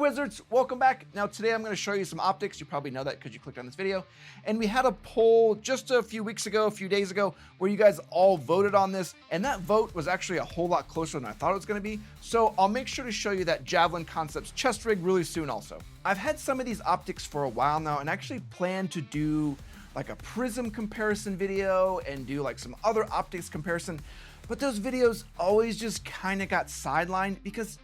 Wizards, welcome back. Now today I'm going to show you some optics. You probably know that because you clicked on this video. And we had a poll just a few days ago, where you guys all voted on this. And that vote was actually a whole lot closer than I thought it was going to be. So I'll make sure to show you that Javlin Concepts chest rig really soon also. I've had some of these optics for a while now and actually plan to do like a Prism comparison video and do like some other optics comparison. But those videos always just kind of got sidelined because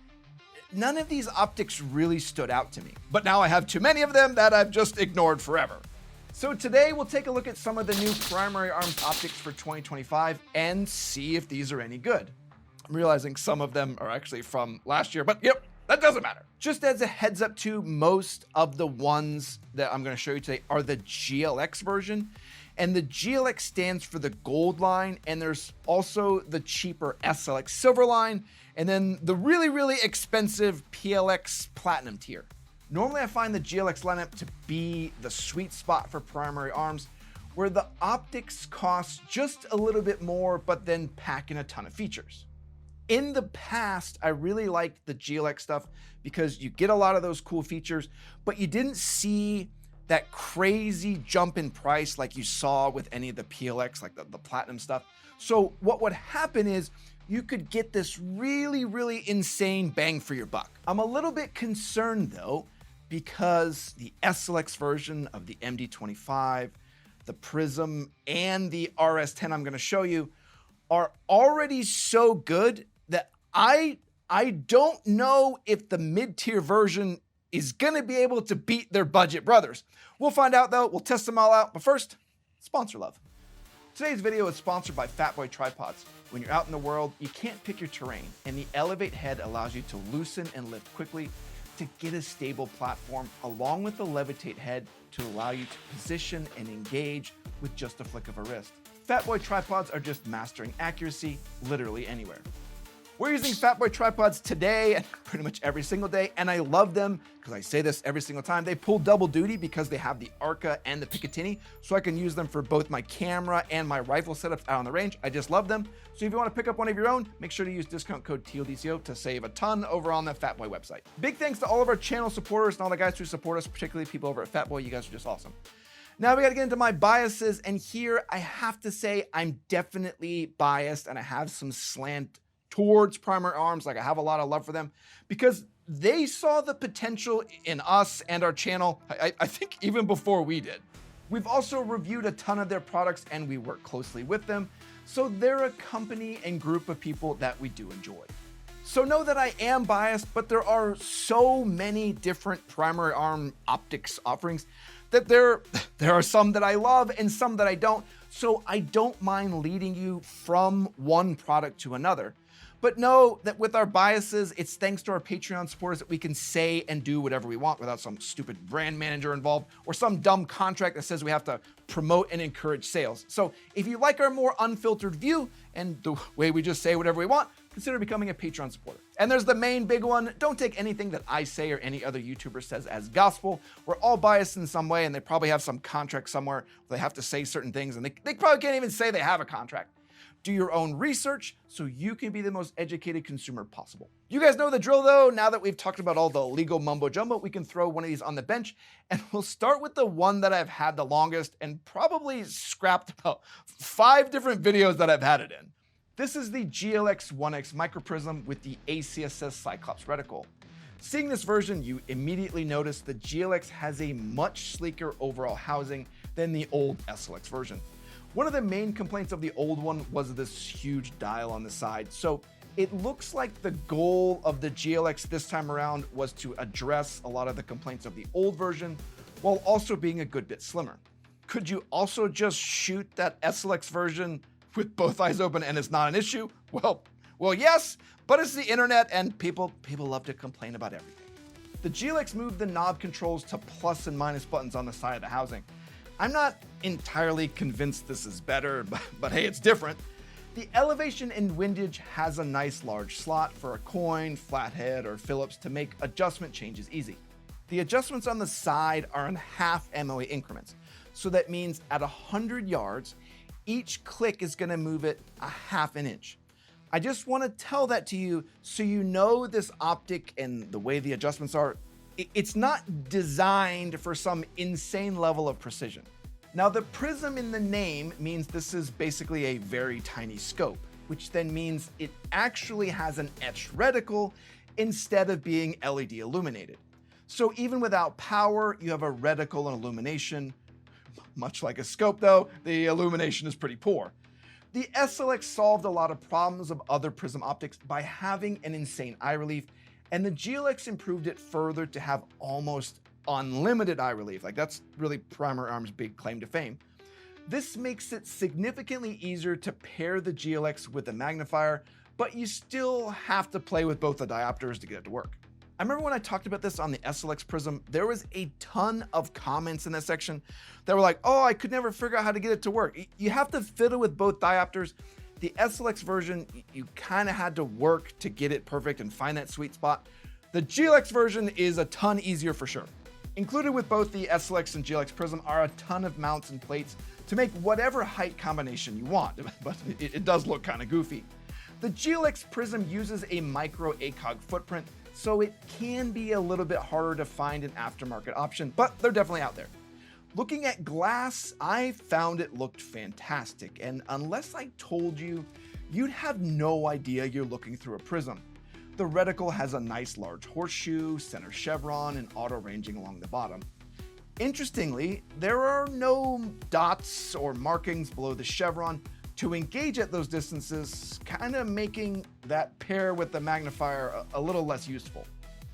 none of these optics really stood out to me. But now I have too many of them that I've just ignored forever. So today we'll take a look at some of the new primary arms optics for 2025 and see if these are any good. I'm realizing some of them are actually from last year, but yep, that doesn't matter. Just as a heads up too, most of the ones that I'm going to show you today are the GLx version. And the GLx stands for the gold line, and there's also the cheaper SLX silver line, and then the really, really expensive PLX platinum tier. Normally I find the GLx lineup to be the sweet spot for primary arms, where the optics cost just a little bit more, but then pack in a ton of features. In the past, I really liked the GLx stuff because you get a lot of those cool features, but you didn't see that crazy jump in price like you saw with any of the PLX, like the platinum stuff. So what would happen is you could get this really, really insane bang for your buck. I'm a little bit concerned though, because the SLX version of the MD-21, the Prism, and the RS10 I'm gonna show you are already so good that I don't know if the mid-tier version is gonna be able to beat their budget brothers. We'll find out though, we'll test them all out, but first, sponsor love. Today's video is sponsored by Fatboy Tripods. When you're out in the world, you can't pick your terrain, and the Elevate head allows you to loosen and lift quickly to get a stable platform, along with the Levitate head to allow you to position and engage with just a flick of a wrist. Fatboy Tripods are just mastering accuracy literally anywhere. We're using Fatboy Tripods today and pretty much every single day, and I love them because I say this every single time. They pull double duty because they have the Arca and the Picatinny, so I can use them for both my camera and my rifle setups out on the range. I just love them. So if you want to pick up one of your own, make sure to use discount code TLDco to save a ton over on the Fatboy website. Big thanks to all of our channel supporters and all the guys who support us, particularly people over at Fatboy. You guys are just awesome. Now we got to get into my biases, and here I have to say I'm definitely biased and I have some slant towards primary arms. Like I have a lot of love for them because they saw the potential in us and our channel, I think even before we did. We've also reviewed a ton of their products and we work closely with them. So they're a company and group of people that we do enjoy. So know that I am biased, but there are so many different primary arm optics offerings that there are some that I love and some that I don't. So I don't mind leading you from one product to another. But know that with our biases, it's thanks to our Patreon supporters that we can say and do whatever we want without some stupid brand manager involved or some dumb contract that says we have to promote and encourage sales. So if you like our more unfiltered view and the way we just say whatever we want, consider becoming a Patreon supporter. And there's the main big one. Don't take anything that I say or any other YouTuber says as gospel. We're all biased in some way, and they probably have some contract somewhere where they have to say certain things, and they probably can't even say they have a contract. Do your own research so you can be the most educated consumer possible. You guys know the drill though. Now that we've talked about all the legal mumbo jumbo, we can throw one of these on the bench, and we'll start with the one that I've had the longest and probably scrapped about 5 different videos that I've had it in. This is the GLx 1X MicroPrism with the ACSS Cyclops reticle. Seeing this version, you immediately notice the GLx has a much sleeker overall housing than the old SLX version. One of the main complaints of the old one was this huge dial on the side. So it looks like the goal of the GLx this time around was to address a lot of the complaints of the old version while also being a good bit slimmer. Could you also just shoot that SLX version with both eyes open and it's not an issue? Well, yes, but it's the internet and people love to complain about everything. The GLx moved the knob controls to plus and minus buttons on the side of the housing. I'm not entirely convinced this is better, but hey, it's different. The elevation and windage has a nice large slot for a coin, flathead, or Phillips to make adjustment changes easy. The adjustments on the side are in half MOA increments. So that means at 100 yards, each click is gonna move it a half an inch. I just wanna tell that to you so you know this optic and the way the adjustments are It's not designed for some insane level of precision. Now, the prism in the name means this is basically a very tiny scope, which then means it actually has an etched reticle instead of being LED illuminated. So even without power, you have a reticle and illumination. Much like a scope though, the illumination is pretty poor. The SLX solved a lot of problems of other prism optics by having an insane eye relief, and the GLx improved it further to have almost unlimited eye relief. Like, that's really Primary Arm's big claim to fame. This makes it significantly easier to pair the GLx with the magnifier, but you still have to play with both the diopters to get it to work. I remember when I talked about this on the SLX Prism, there was a ton of comments in that section that were like, oh, I could never figure out how to get it to work. You have to fiddle with both diopters. The SLX version, you kind of had to work to get it perfect and find that sweet spot. The GLx version is a ton easier for sure. Included with both the SLX and GLx Prism are a ton of mounts and plates to make whatever height combination you want, but it does look kind of goofy. The GLx Prism uses a micro ACOG footprint, so it can be a little bit harder to find an aftermarket option, but they're definitely out there. Looking at glass, I found it looked fantastic, and unless I told you, you'd have no idea you're looking through a prism. The reticle has a nice large horseshoe, center chevron, and auto ranging along the bottom. Interestingly, there are no dots or markings below the chevron to engage at those distances, kind of making that pair with the magnifier a little less useful.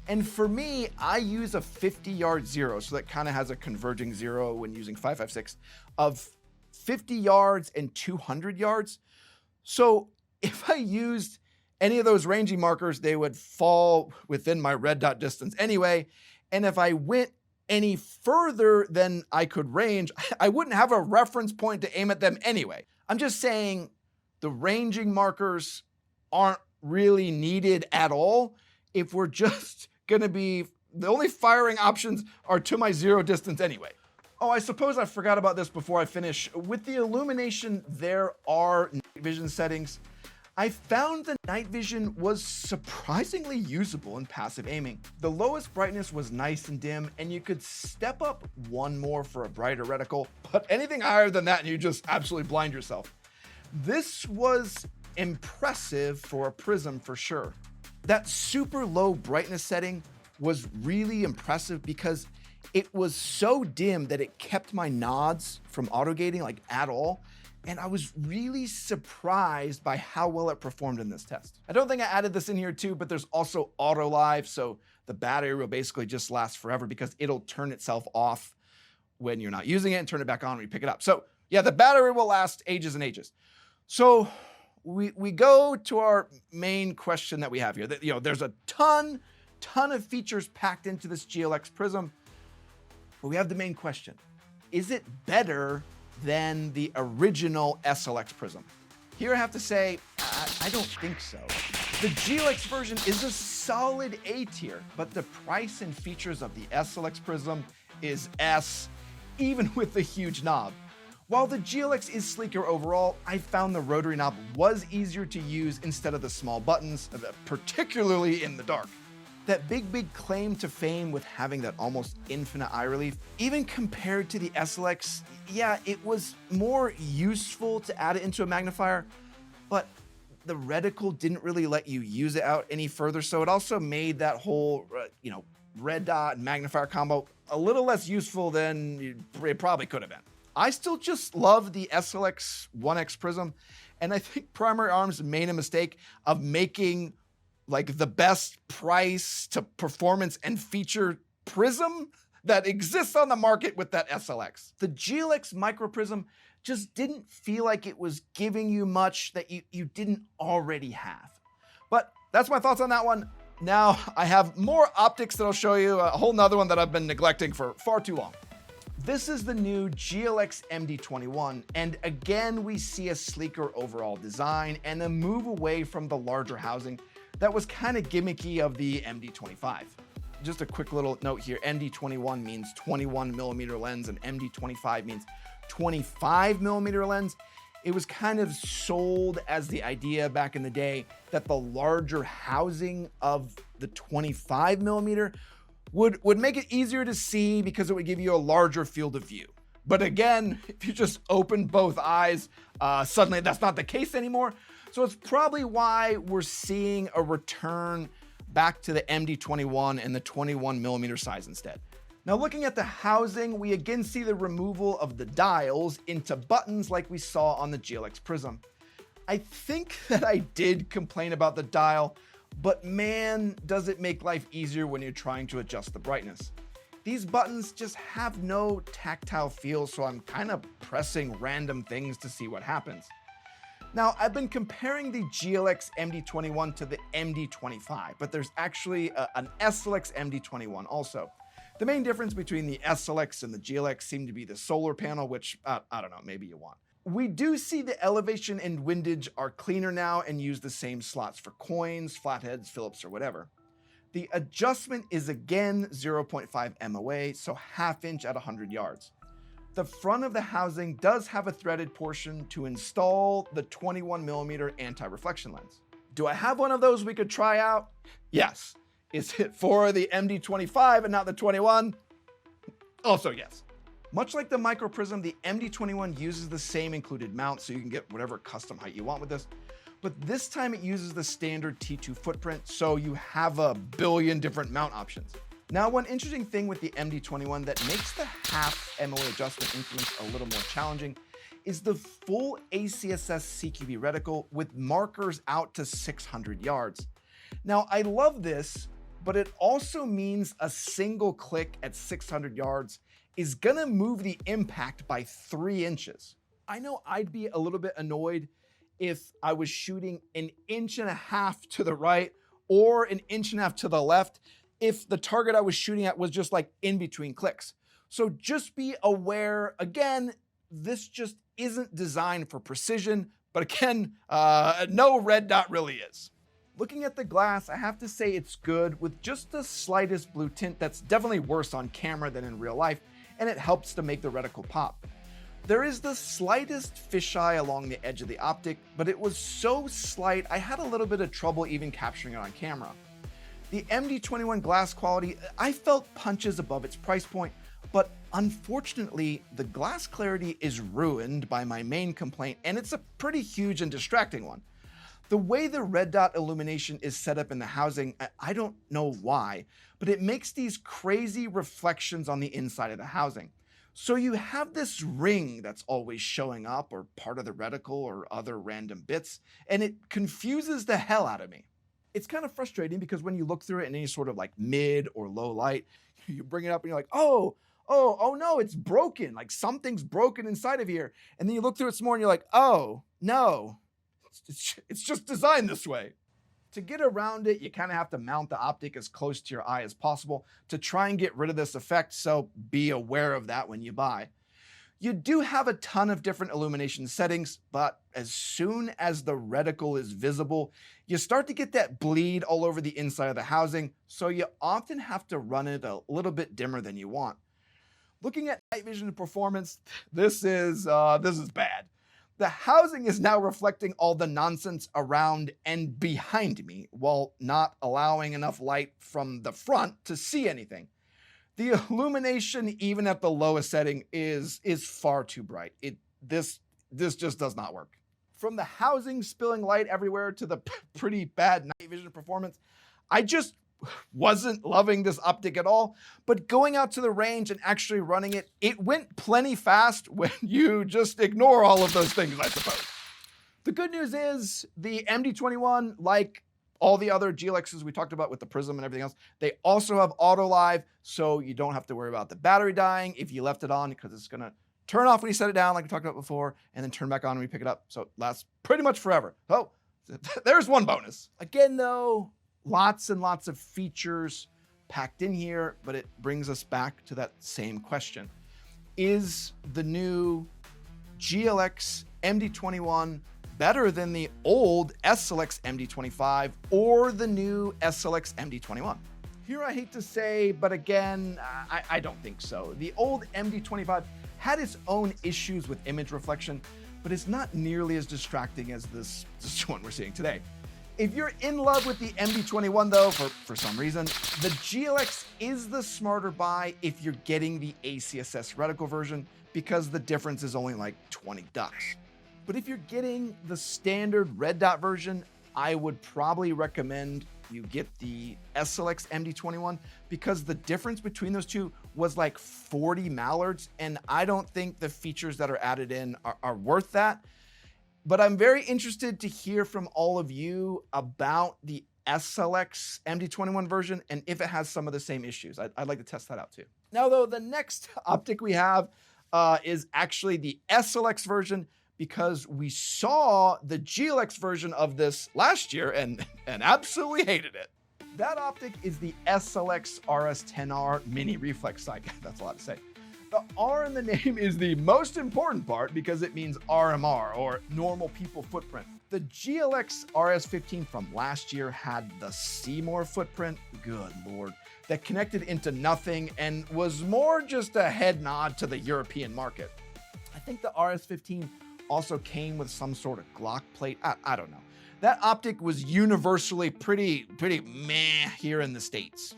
And for me, I use a 50-yard zero, so that kind of has a converging zero when using 5.56 of 50 yards and 200 yards. So if I used any of those ranging markers, they would fall within my red dot distance anyway. And if I went any further than I could range, I wouldn't have a reference point to aim at them anyway. I'm just saying the ranging markers aren't really needed at all if we're just gonna be, the only firing options are to my zero distance anyway. Oh, I suppose I forgot about this before I finish. With the illumination, there are night vision settings. I found the night vision was surprisingly usable in passive aiming. The lowest brightness was nice and dim, and you could step up one more for a brighter reticle, but anything higher than that and you just absolutely blind yourself. This was impressive for a prism for sure. That super low brightness setting was really impressive because it was so dim that it kept my nods from auto gating like at all. And I was really surprised by how well it performed in this test. I don't think I added this in here too, but there's also auto live. So the battery will basically just last forever because it'll turn itself off when you're not using it and turn it back on when you pick it up. So yeah, the battery will last ages and ages. So we go to our main question that we have here. There's a ton of features packed into this GLx Prism, but we have the main question. Is it better than the original SLX Prism? Here I have to say, I don't think so. The GLx version is a solid A tier, but the price and features of the SLX Prism is S, even with the huge knob. While the GLx is sleeker overall, I found the rotary knob was easier to use instead of the small buttons, particularly in the dark. That big claim to fame with having that almost infinite eye relief, even compared to the SLX, yeah, it was more useful to add it into a magnifier, but the reticle didn't really let you use it out any further, so it also made that whole, red dot and magnifier combo a little less useful than it probably could have been. I still just love the SLX 1X Prism, and I think Primary Arms made a mistake of making like the best price to performance and feature prism that exists on the market with that SLX. The GLx MicroPrism just didn't feel like it was giving you much that you didn't already have. But that's my thoughts on that one. Now I have more optics that I'll show you, a whole nother one that I've been neglecting for far too long. This is the new GLx MD-21, and again we see a sleeker overall design and a move away from the larger housing that was kind of gimmicky of the MD-25. Just a quick little note here, MD-21 means 21mm lens and MD-25 means 25mm lens. It was kind of sold as the idea back in the day that the larger housing of the 25mm would make it easier to see because it would give you a larger field of view. But again, if you just open both eyes, suddenly that's not the case anymore. So it's probably why we're seeing a return back to the MD-21 and the 21mm size instead. Now looking at the housing, we again see the removal of the dials into buttons like we saw on the GLx Prism. I think that I did complain about the dial, but man, does it make life easier when you're trying to adjust the brightness. These buttons just have no tactile feel, so I'm kind of pressing random things to see what happens. Now, I've been comparing the GLx MD-21 to the MD-25, but there's actually an SLX MD-21 also. The main difference between the SLX and the GLx seem to be the solar panel, which, I don't know, maybe you want. We do see the elevation and windage are cleaner now and use the same slots for coins, flatheads, Phillips, or whatever. The adjustment is again 0.5 MOA, so ½ inch at 100 yards. The front of the housing does have a threaded portion to install the 21mm anti-reflection lens. Do I have one of those we could try out? Yes. Is it for the MD-25 and not the 21? Also yes. Much like the MicroPrism, the MD-21 uses the same included mount, so you can get whatever custom height you want with this. But this time it uses the standard T2 footprint, so you have a billion different mount options. Now, one interesting thing with the MD-21 that makes the ½ MOA adjustment increments a little more challenging is the full ACSS CQB reticle with markers out to 600 yards. Now, I love this, but it also means a single click at 600 yards is gonna move the impact by 3 inches. I know I'd be a little bit annoyed if I was shooting 1.5 inches to the right or 1.5 inches to the left if the target I was shooting at was just like in between clicks. So just be aware, again, this just isn't designed for precision, but again, no red dot really is. Looking at the glass, I have to say it's good with just the slightest blue tint that's definitely worse on camera than in real life, and it helps to make the reticle pop. There is the slightest fisheye along the edge of the optic, but it was so slight I had a little bit of trouble even capturing it on camera. The MD-21 glass quality, I felt punches above its price point, but unfortunately, the glass clarity is ruined by my main complaint, and it's a pretty huge and distracting one. The way the red dot illumination is set up in the housing, I don't know why, but it makes these crazy reflections on the inside of the housing. So you have this ring that's always showing up, or part of the reticle or other random bits, and it confuses the hell out of me. It's kind of frustrating because when you look through it in any sort of like mid or low light, you bring it up and you're like, oh no, it's broken. Like something's broken inside of here. And then you look through it some more and you're like, oh no, it's just designed this way. To get around it, you kind of have to mount the optic as close to your eye as possible to try and get rid of this effect, so be aware of that when you buy. You do have a ton of different illumination settings, but as soon as the reticle is visible, you start to get that bleed all over the inside of the housing, so you often have to run it a little bit dimmer than you want. Looking at night vision performance, this is bad. The housing is now reflecting all the nonsense around and behind me while not allowing enough light from the front to see anything. The illumination, even at the lowest setting, is far too bright. This just does not work. From the housing spilling light everywhere to the pretty bad night vision performance, I just wasn't loving this optic at all, but going out to the range and actually running it, it went plenty fast when you just ignore all of those things, I suppose. The good news is the MD-21, like all the other GLXs we talked about with the Prism and everything else, they also have auto live, so you don't have to worry about the battery dying if you left it on, because it's gonna turn off when you set it down like we talked about before, and then turn back on when you pick it up, so it lasts pretty much forever. Oh, there's one bonus. Again though, lots and lots of features packed in here, but it brings us back to that same question. Is the new GLx MD-21 better than the old SLX MD-25 or the new SLX MD-21? Here I hate to say, but again, I don't think so. The old MD-25 had its own issues with image reflection, but it's not nearly as distracting as this one we're seeing today. If you're in love with the MD-21 though, for some reason, the GLx is the smarter buy if you're getting the ACSS reticle version, because the difference is only like 20 ducks. But if you're getting the standard red dot version, I would probably recommend you get the SLX MD-21, because the difference between those two was like 40 mallards, and I don't think the features that are added in are worth that. But I'm very interested to hear from all of you about the SLX MD-21 version and if it has some of the same issues. I'd like to test that out too. Now though, the next optic we have is actually the SLX version, because we saw the GLx version of this last year and absolutely hated it. That optic is the SLX RS10R mini reflex sight. That's a lot to say. The R in the name is the most important part because it means RMR, or normal people footprint. The GLx RS15 from last year had the Seymour footprint, good lord, that connected into nothing and was more just a head nod to the European market. I think the RS15 also came with some sort of Glock plate. I don't know. That optic was universally pretty meh here in the States.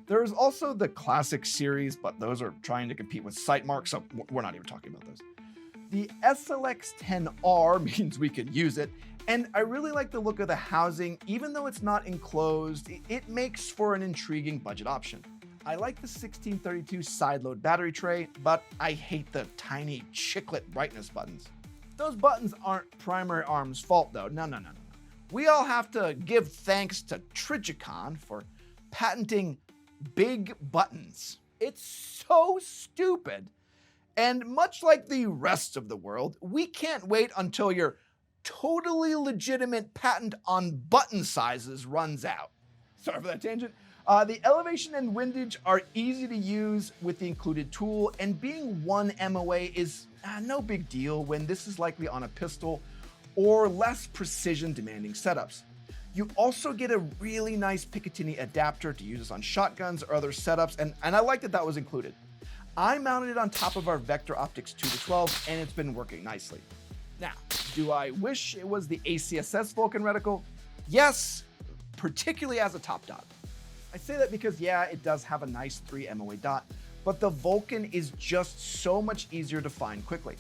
There's also the Classic series, but those are trying to compete with Sightmark, so we're not even talking about those. The SLX 10R means we can use it, and I really like the look of the housing. Even though it's not enclosed, it makes for an intriguing budget option. I like the 1632 side-load battery tray, but I hate the tiny chiclet brightness buttons. Those buttons aren't primary arm's fault though, no. We all have to give thanks to Trigicon for patenting big buttons. It's so stupid. And much like the rest of the world, we can't wait until your totally legitimate patent on button sizes runs out. Sorry for that tangent. The elevation and windage are easy to use with the included tool, and being 1 MOA is no big deal when this is likely on a pistol or less precision demanding setups. You also get a really nice Picatinny adapter to use this on shotguns or other setups, and I like that was included. I mounted it on top of our Vector Optics 2-12, and it's been working nicely. Now, do I wish it was the ACSS Vulcan reticle? Yes, particularly as a top dot. I say that because, yeah, it does have a nice 3 MOA dot, but the Vulcan is just so much easier to find quickly.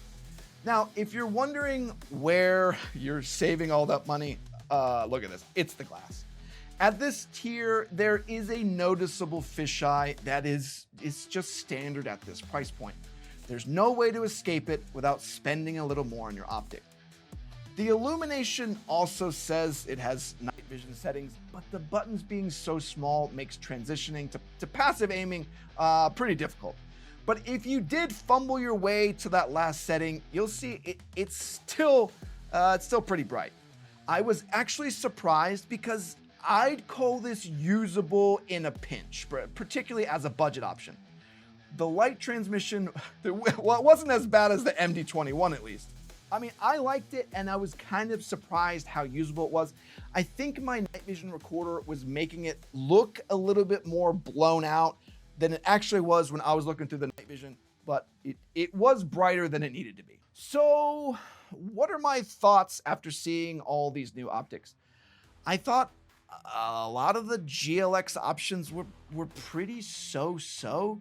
Now, if you're wondering where you're saving all that money, look at this, it's the glass. At this tier, there is a noticeable fisheye that is just standard at this price point. There's no way to escape it without spending a little more on your optic. The illumination also says it has night vision settings, but the buttons being so small makes transitioning to passive aiming pretty difficult. But if you did fumble your way to that last setting, you'll see it's still pretty bright. I was actually surprised because I'd call this usable in a pinch, particularly as a budget option. The light transmission, well, it wasn't as bad as the MD-21 at least. I mean, I liked it and I was kind of surprised how usable it was. I think my night vision recorder was making it look a little bit more blown out than it actually was when I was looking through the night vision, but it was brighter than it needed to be. So what are my thoughts after seeing all these new optics? I thought a lot of the GLx options were pretty so-so.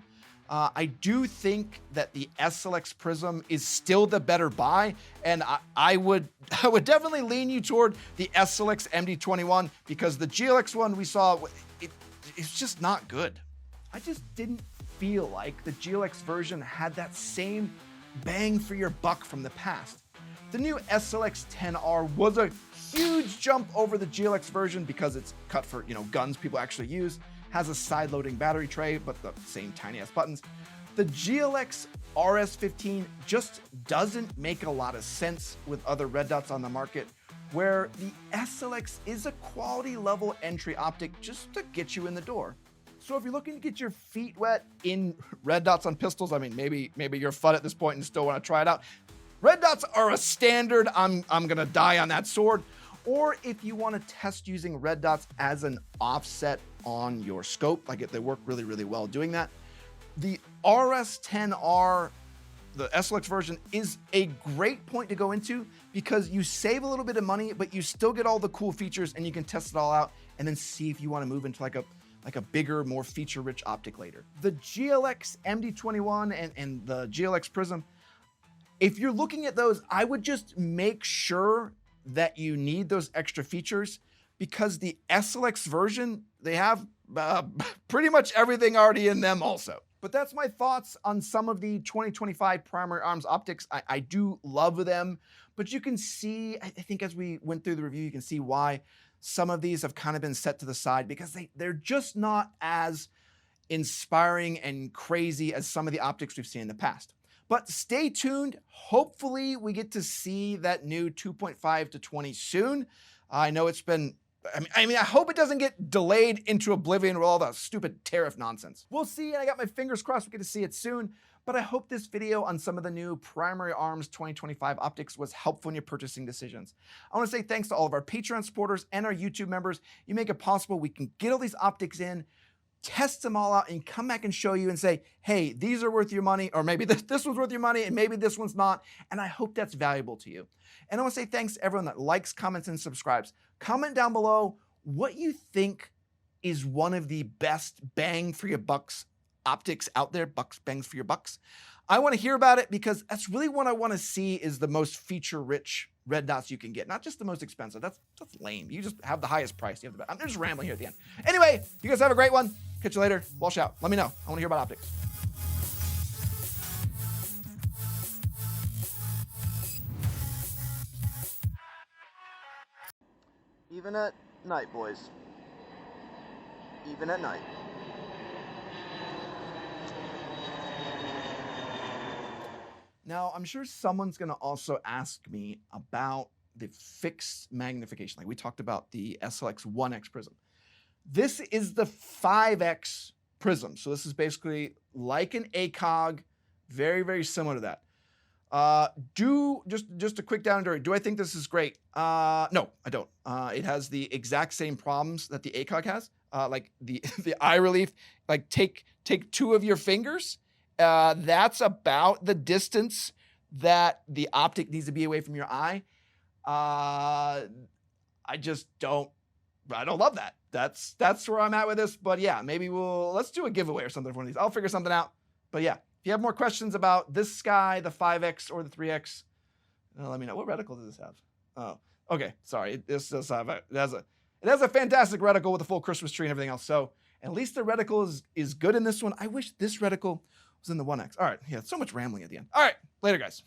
I do think that the SLX Prism is still the better buy, and I would definitely lean you toward the SLX MD-21 because the GLx one we saw, it's just not good. I just didn't feel like the GLx version had that same bang for your buck from the past. The new SLX 10R was a huge jump over the GLx version because it's cut for, guns people actually use, has a side-loading battery tray, but the same tiny-ass buttons. The GLx RS15 just doesn't make a lot of sense with other red dots on the market, where the SLX is a quality-level entry optic just to get you in the door. So if you're looking to get your feet wet in red dots on pistols, I mean, maybe you're FUD at this point and still want to try it out. Red dots are a standard. I'm gonna die on that sword. Or if you want to test using red dots as an offset on your scope, they work really well doing that. The RS10R the SLX version is a great point to go into because you save a little bit of money, but you still get all the cool features and you can test it all out and then see if you want to move into like a bigger, more feature-rich optic later. The GLx MD-21 and the GLx Prism, if you're looking at those, I would just make sure that you need those extra features because the SLX version, they have pretty much everything already in them also. But that's my thoughts on some of the 2025 primary arms optics. I do love them, but you can see, I think as we went through the review, you can see why some of these have kind of been set to the side because they're just not as inspiring and crazy as some of the optics we've seen in the past. But stay tuned. Hopefully we get to see that new 2.5 to 20 soon. I know it's been, I mean, I hope it doesn't get delayed into oblivion with all the stupid tariff nonsense. We'll see, and I got my fingers crossed we get to see it soon. But I hope this video on some of the new primary arms 2025 optics was helpful in your purchasing decisions. I want to say thanks to all of our Patreon supporters and our YouTube members. You make it possible we can get all these optics in, test them all out, and come back and show you and say, hey, these are worth your money, or maybe this one's worth your money, and maybe this one's not. And I hope that's valuable to you. And I want to say thanks to everyone that likes, comments, and subscribes. Comment down below what you think is one of the best bang for your bucks optics out there, bangs for your bucks. I want to hear about it because that's really what I want to see is the most feature-rich red dots you can get, not just the most expensive. That's lame. You just have the highest price. You have the best. I'm just rambling here at the end. Anyway, you guys have a great one. Catch you later. Walsh out. Let me know. I want to hear about optics. Even at night, boys. Even at night. Now, I'm sure someone's going to also ask me about the fixed magnification. Like we talked about the SLX 1X Prism. This is the 5X Prism. So this is basically like an ACOG, very, very similar to that. Just a quick down and dirty. Do I think this is great? No, I don't. It has the exact same problems that the ACOG has. Like the eye relief, like take two of your fingers. That's about the distance that the optic needs to be away from your eye. I don't love that. That's where I'm at with this. But yeah, maybe let's do a giveaway or something for one of these. I'll figure something out. But yeah, if you have more questions about this Sky, the 5X or the 3X, let me know. What reticle does this have? Oh, okay. Sorry. This does have it has a fantastic reticle with a full Christmas tree and everything else. So at least the reticle is good in this one. I wish this reticle was in the 1X. All right. Yeah, so much rambling at the end. All right. Later, guys.